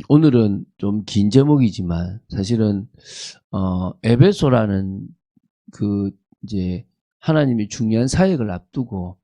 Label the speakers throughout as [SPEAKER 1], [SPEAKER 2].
[SPEAKER 1] 오늘은 좀 긴 제목이지만 사실은 에베소라는 그 이제 하나님이 중요한 사역을 앞두고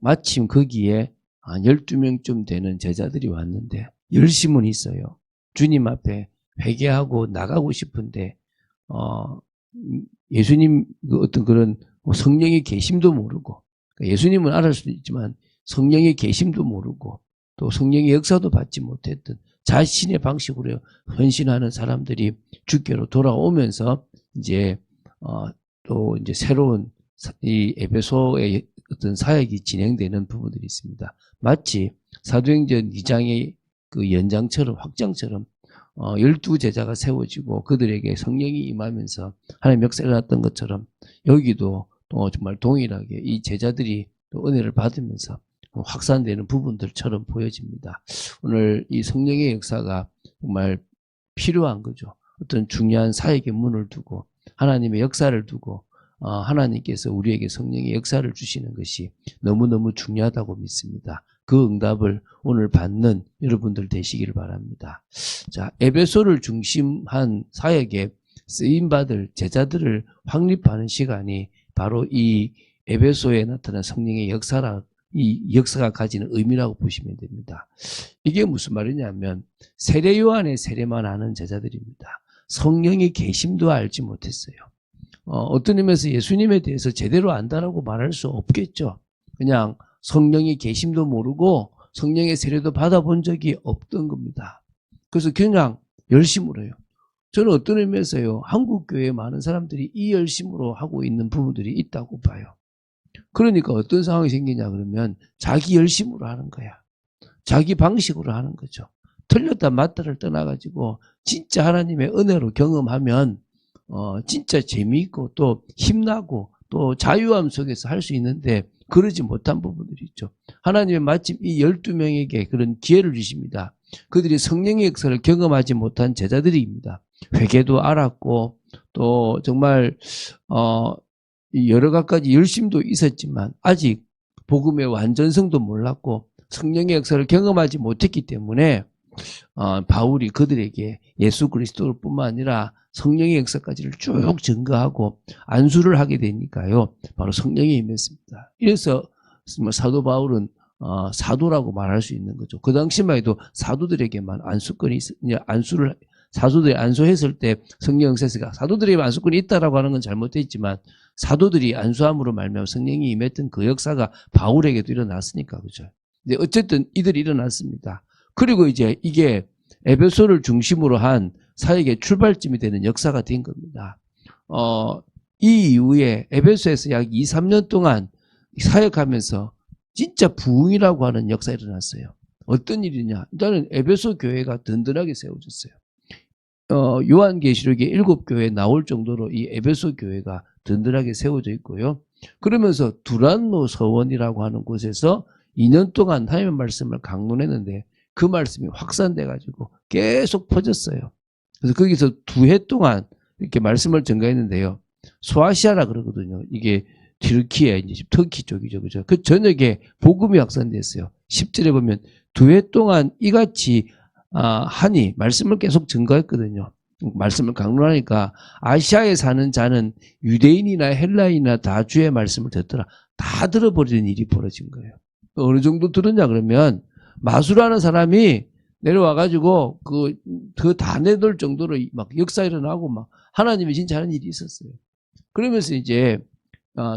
[SPEAKER 1] 마침 거기에 한 12명쯤 되는 제자들이 왔는데 열심은 있어요. 주님 앞에 회개하고 나가고 싶은데 예수님 어떤 그런 성령의 계심도 모르고, 예수님은 알을 수도 있지만 성령의 계심도 모르고 또 성령의 역사도 받지 못했던 자신의 방식으로 헌신하는 사람들이 주께로 돌아오면서 이제 또 이제 새로운 이 에베소의 어떤 사역이 진행되는 부분들이 있습니다. 마치 사도행전 2장의 그 연장처럼, 확장처럼 12제자가 세워지고 그들에게 성령이 임하면서 하나님의 역사가 일어났던 것처럼 여기도 또 정말 동일하게 이 제자들이 또 은혜를 받으면서 확산되는 부분들처럼 보여집니다. 오늘 이 성령의 역사가 정말 필요한 거죠. 어떤 중요한 사역의 문을 두고 하나님의 역사를 두고 하나님께서 우리에게 성령의 역사를 주시는 것이 너무너무 중요하다고 믿습니다. 그 응답을 오늘 받는 여러분들 되시기를 바랍니다. 자, 에베소를 중심한 사역에 쓰임받을 제자들을 확립하는 시간이 바로 이 에베소에 나타난 성령의 역사라, 이 역사가 가지는 의미라고 보시면 됩니다. 이게 무슨 말이냐면 세례 요한의 세례만 아는 제자들입니다. 성령의 계심도 알지 못했어요. 어떤 의미에서 예수님에 대해서 제대로 안다라고 말할 수 없겠죠. 그냥 성령의 계심도 모르고 성령의 세례도 받아본 적이 없던 겁니다. 그래서 그냥 열심으로 해요. 저는 어떤 의미에서요, 한국교회에 많은 사람들이 이 열심으로 하고 있는 부분들이 있다고 봐요. 그러니까 어떤 상황이 생기냐 그러면 자기 열심으로 하는 거야. 자기 방식으로 하는 거죠. 틀렸다 맞다를 떠나가지고 진짜 하나님의 은혜로 경험하면 진짜 재미있고 또 힘나고 또 자유함 속에서 할 수 있는데 그러지 못한 부분들이 있죠. 하나님의 마침 이 12명에게 그런 기회를 주십니다. 그들이 성령의 역사를 경험하지 못한 제자들입니다. 회개도 알았고 또 정말 여러 가지 열심도 있었지만 아직 복음의 완전성도 몰랐고 성령의 역사를 경험하지 못했기 때문에 바울이 그들에게 예수 그리스도를 뿐만 아니라 성령의 역사까지를 쭉 증거하고 안수를 하게 되니까요. 바로 성령이 임했습니다. 이래서 사도 바울은 사도라고 말할 수 있는 거죠. 그 당시만 해도 사도들에게만 안수권이 안수를 사도들이 안수했을 때 성령 역사가 사도들에게 안수권이 있다라고 하는 건 잘못됐지만 사도들이 안수함으로 말미암아 성령이 임했던 그 역사가 바울에게도 일어났으니까 그죠. 근데 어쨌든 이들이 일어났습니다. 그리고 이제 이게 에베소를 중심으로 한 사역의 출발점이 되는 역사가 된 겁니다. 이 이후에 에베소에서 약 2, 3년 동안 사역하면서 진짜 부흥이라고 하는 역사가 일어났어요. 어떤 일이냐? 일단은 에베소 교회가 든든하게 세워졌어요. 요한계시록의 7교회에 나올 정도로 이 에베소 교회가 든든하게 세워져 있고요. 그러면서 두란노 서원이라고 하는 곳에서 2년 동안 하나님의 말씀을 강론했는데 그 말씀이 확산돼 가지고 계속 퍼졌어요. 그래서 거기서 2해 동안 이렇게 말씀을 전가했는데요. 소아시아라 그러거든요. 이게 튀르키예, 이제 터키 쪽이죠. 그죠? 그 전역에 복음이 확산됐어요. 10절에 보면 2해 동안 이같이 하니 말씀을 계속 증거했거든요. 말씀을 강론하니까 아시아에 사는 자는 유대인이나 헬라인이나 다 주의 말씀을 듣더라. 다 들어버리는 일이 벌어진 거예요. 어느 정도 들었냐 그러면 마수라는 사람이 내려와가지고 그 다 내놓을 정도로 막 역사 일어나고 막 하나님이 진짜 하는 일이 있었어요. 그러면서 이제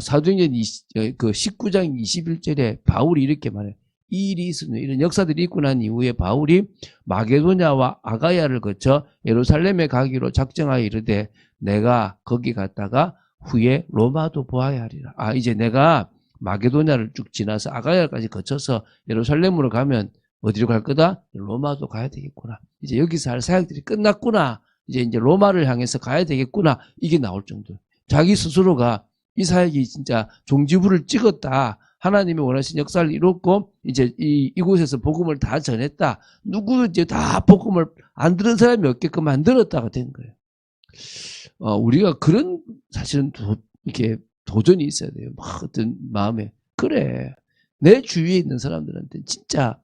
[SPEAKER 1] 사도행전 19장 21절에 바울이 이렇게 말해요. 이 일이 있었네. 이런 역사들이 있고 난 이후에 바울이 마게도냐와 아가야를 거쳐 예루살렘에 가기로 작정하여 이르되 내가 거기 갔다가 후에 로마도 보아야 하리라. 이제 내가 마게도냐를 쭉 지나서 아가야까지 거쳐서 예루살렘으로 가면 어디로 갈 거다? 로마도 가야 되겠구나. 이제 여기서 할 사역들이 끝났구나. 이제 로마를 향해서 가야 되겠구나. 이게 나올 정도. 자기 스스로가 이 사역이 진짜 종지부를 찍었다. 하나님이 원하신 역사를 이뤘고 이제 이곳에서 복음을 다 전했다. 누구 이제 다 복음을 안 들은 사람이 없게끔 만들었다가 된 거예요. 우리가 그런 사실은 이렇게 도전이 있어야 돼요. 막 어떤 마음에 그래 내 주위에 있는 사람들한테 진짜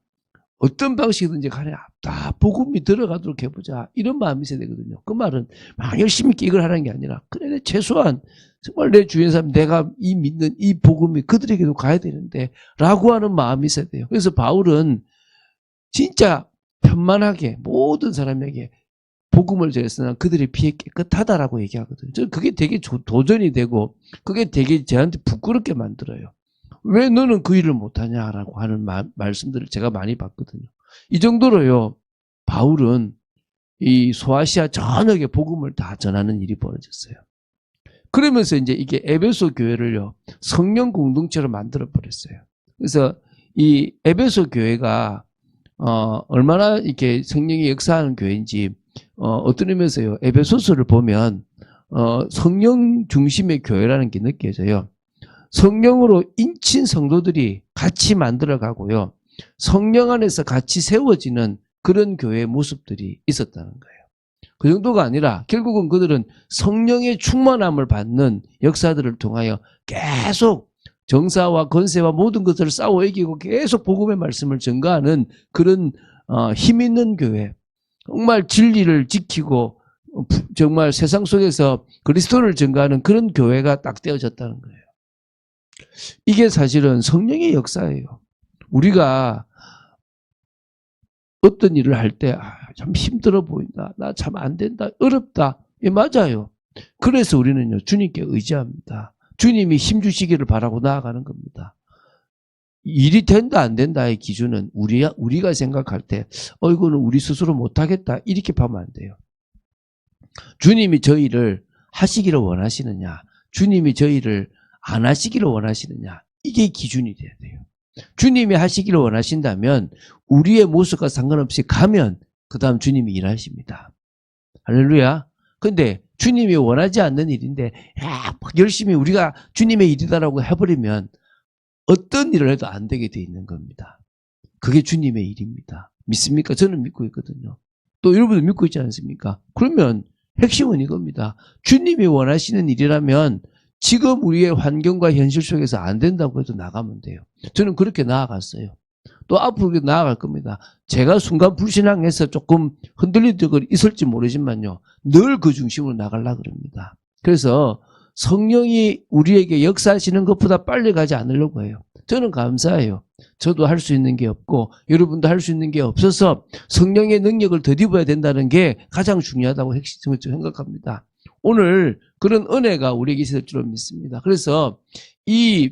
[SPEAKER 1] 어떤 방식이든지 간에 다 복음이 들어가도록 해보자. 이런 마음이 있어야 되거든요. 그 말은 막 열심히 있게 이걸 하는 게 아니라 그래 최소한 정말 내 주위의 사람 내가 이 믿는 이 복음이 그들에게도 가야 되는데 라고 하는 마음이 있어야 돼요. 그래서 바울은 진짜 편만하게 모든 사람에게 복음을 전했으나 그들의 피에 깨끗하다라고 얘기하거든요. 저는 그게 되게 도전이 되고 그게 되게 저한테 부끄럽게 만들어요. 왜 너는 그 일을 못하냐라고 하는 말씀들을 제가 많이 봤거든요. 이 정도로요. 바울은 이 소아시아 전역에 복음을 다 전하는 일이 벌어졌어요. 그러면서 이제 이게 에베소 교회를요. 성령 공동체로 만들어 버렸어요. 그래서 이 에베소 교회가 얼마나 이렇게 성령이 역사하는 교회인지 어떤 의미에서요. 에베소서를 보면 성령 중심의 교회라는 게 느껴져요. 성령으로 인친 성도들이 같이 만들어가고요. 성령 안에서 같이 세워지는 그런 교회의 모습들이 있었다는 거예요. 그 정도가 아니라 결국은 그들은 성령의 충만함을 받는 역사들을 통하여 계속 정사와 권세와 모든 것을 싸워 이기고 계속 복음의 말씀을 전가하는 그런 힘 있는 교회, 정말 진리를 지키고 정말 세상 속에서 그리스도를 전가하는 그런 교회가 딱 되어졌다는 거예요. 이게 사실은 성령의 역사예요. 우리가 어떤 일을 할 때 참 힘들어 보인다. 나 참 안 된다. 어렵다. 예, 맞아요. 그래서 우리는요. 주님께 의지합니다. 주님이 힘 주시기를 바라고 나아가는 겁니다. 일이 된다 안 된다의 기준은 우리가 생각할 때 이거는 우리 스스로 못하겠다. 이렇게 보면 안 돼요. 주님이 저희를 하시기를 원하시느냐. 주님이 저희를 안 하시기를 원하시느냐. 이게 기준이 돼야 돼요. 주님이 하시기를 원하신다면 우리의 모습과 상관없이 가면 그 다음 주님이 일하십니다. 할렐루야. 근데 주님이 원하지 않는 일인데 막 열심히 우리가 주님의 일이다라고 해버리면 어떤 일을 해도 안 되게 돼 있는 겁니다. 그게 주님의 일입니다. 믿습니까? 저는 믿고 있거든요. 또 여러분도 믿고 있지 않습니까? 그러면 핵심은 이겁니다. 주님이 원하시는 일이라면 지금 우리의 환경과 현실 속에서 안 된다고 해도 나가면 돼요. 저는 그렇게 나아갔어요. 또 앞으로 나아갈 겁니다. 제가 순간 불신앙해서 조금 흔들린 적은 있을지 모르지만요. 늘 그 중심으로 나가려고 합니다. 그래서 성령이 우리에게 역사하시는 것보다 빨리 가지 않으려고 해요. 저는 감사해요. 저도 할 수 있는 게 없고 여러분도 할 수 있는 게 없어서 성령의 능력을 덧입어야 된다는 게 가장 중요하다고 생각합니다. 오늘 그런 은혜가 우리에게 있을 줄로 믿습니다. 그래서 이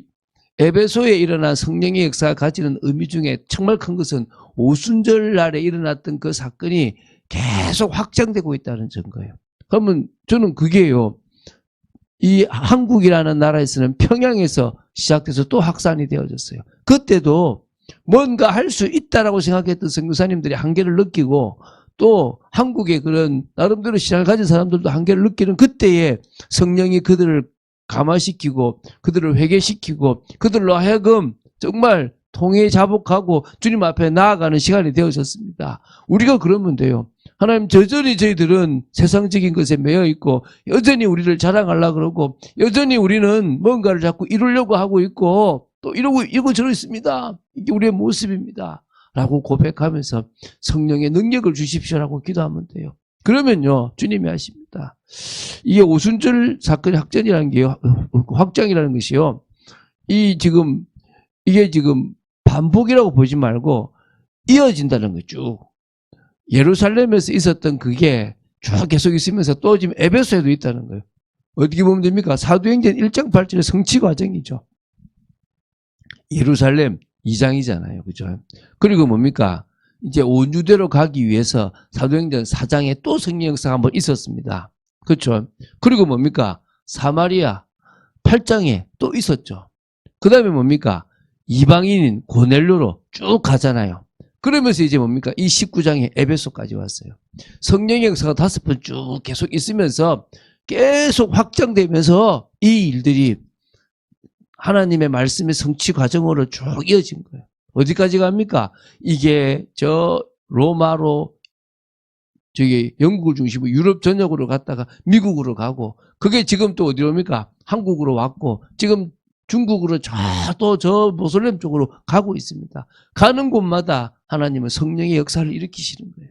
[SPEAKER 1] 에베소에 일어난 성령의 역사가 가지는 의미 중에 정말 큰 것은 오순절 날에 일어났던 그 사건이 계속 확장되고 있다는 증거예요. 그러면 저는 그게요. 이 한국이라는 나라에서는 평양에서 시작돼서 또 확산이 되어졌어요. 그때도 뭔가 할 수 있다라고 생각했던 선교사님들이 한계를 느끼고 또 한국의 그런 나름대로 신앙을 가진 사람들도 한계를 느끼는 그때에 성령이 그들을 감화시키고 그들을 회개시키고 그들로 하여금 정말 통회자복하고 주님 앞에 나아가는 시간이 되어졌습니다. 우리가 그러면 돼요. 하나님 여전히 저희들은 세상적인 것에 매여 있고 여전히 우리를 자랑하려고 그러고 여전히 우리는 뭔가를 자꾸 이루려고 하고 있고 또 이러고 저러 있습니다. 이게 우리의 모습입니다. 라고 고백하면서 성령의 능력을 주십시오라고 기도하면 돼요. 그러면요 주님이 하십니다. 이게 오순절 사건의 확장이라는 것이요. 이게 지금 반복이라고 보지 말고 이어진다는 거죠. 예루살렘에서 있었던 그게 쭉 계속 있으면서 또 지금 에베소에도 있다는 거예요. 어떻게 보면 됩니까? 사도행전 1장 8절의 성취 과정이죠. 예루살렘 2장이잖아요. 그죠? 그리고 뭡니까? 이제 온 유대로 가기 위해서 사도행전 4장에 또 성령 역사가 한번 있었습니다. 그렇죠? 그리고 뭡니까? 사마리아 8장에 또 있었죠. 그 다음에 뭡니까? 이방인인 고넬료로 쭉 가잖아요. 그러면서 이제 뭡니까? 이 19장에 에베소까지 왔어요. 성령의 역사가 5번 쭉 계속 있으면서 계속 확장되면서 이 일들이 하나님의 말씀의 성취 과정으로 쭉 이어진 거예요. 어디까지 갑니까? 이게 로마로 영국을 중심으로 유럽 전역으로 갔다가 미국으로 가고 그게 지금 또 어디로 옵니까? 한국으로 왔고 지금 중국으로 저 모슬렘 쪽으로 가고 있습니다. 가는 곳마다 하나님은 성령의 역사를 일으키시는 거예요.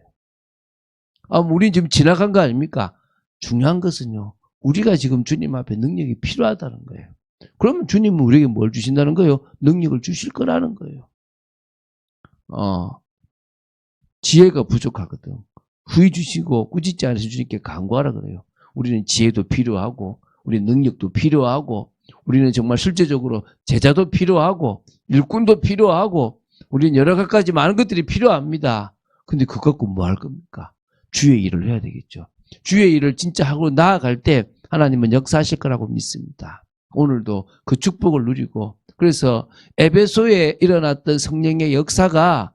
[SPEAKER 1] 우린 지금 지나간 거 아닙니까? 중요한 것은요, 우리가 지금 주님 앞에 능력이 필요하다는 거예요. 그러면 주님은 우리에게 뭘 주신다는 거예요? 능력을 주실 거라는 거예요. 지혜가 부족하거든. 후히 주시고 꾸짖지 않으셔 주님께 간구하라 그래요. 우리는 지혜도 필요하고, 우리는 능력도 필요하고, 우리는 정말 실제적으로 제자도 필요하고, 일꾼도 필요하고, 우리는 여러 가지 많은 것들이 필요합니다. 근데 그거 갖고 뭐 할 겁니까? 주의 일을 해야 되겠죠. 주의 일을 진짜 하고 나아갈 때 하나님은 역사하실 거라고 믿습니다. 오늘도 그 축복을 누리고, 그래서 에베소에 일어났던 성령의 역사가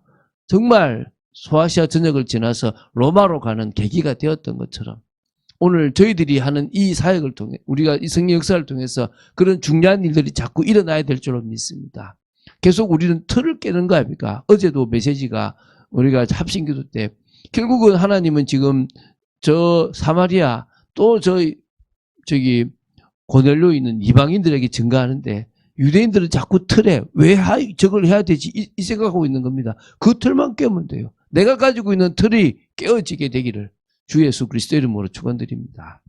[SPEAKER 1] 정말 소아시아 전역을 지나서 로마로 가는 계기가 되었던 것처럼 오늘 저희들이 하는 이 사역을 통해, 우리가 이 성령 역사를 통해서 그런 중요한 일들이 자꾸 일어나야 될 줄로 믿습니다. 계속 우리는 틀을 깨는 거 아닙니까? 어제도 메시지가 우리가 합심기도 때 결국은 하나님은 지금 저 사마리아 또 저기 고넬료 있는 이방인들에게 증가하는데 유대인들은 자꾸 틀에 왜 저걸 해야 되지 이 생각하고 있는 겁니다. 그 틀만 깨면 돼요. 내가 가지고 있는 틀이 깨어지게 되기를 주 예수 그리스도 이름으로 축원드립니다.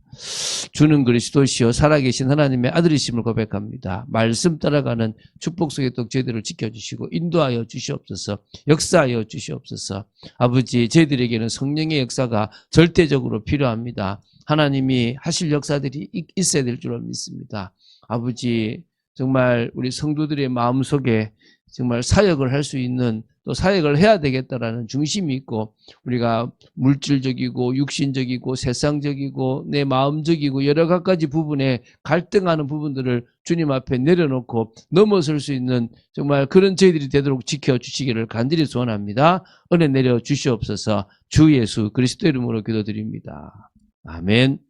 [SPEAKER 1] 주는 그리스도시요 살아계신 하나님의 아들이심을 고백합니다. 말씀 따라가는 축복 속에 또 저희들을 지켜주시고 인도하여 주시옵소서, 역사하여 주시옵소서. 아버지, 저희들에게는 성령의 역사가 절대적으로 필요합니다. 하나님이 하실 역사들이 있어야 될 줄로 믿습니다. 아버지, 정말 우리 성도들의 마음속에 정말 사역을 할 수 있는, 또 사역을 해야 되겠다라는 중심이 있고, 우리가 물질적이고 육신적이고 세상적이고 내 마음적이고 여러 가지 부분에 갈등하는 부분들을 주님 앞에 내려놓고 넘어설 수 있는 정말 그런 저희들이 되도록 지켜주시기를 간절히 소원합니다. 은혜 내려 주시옵소서. 주 예수 그리스도 이름으로 기도드립니다. 아멘.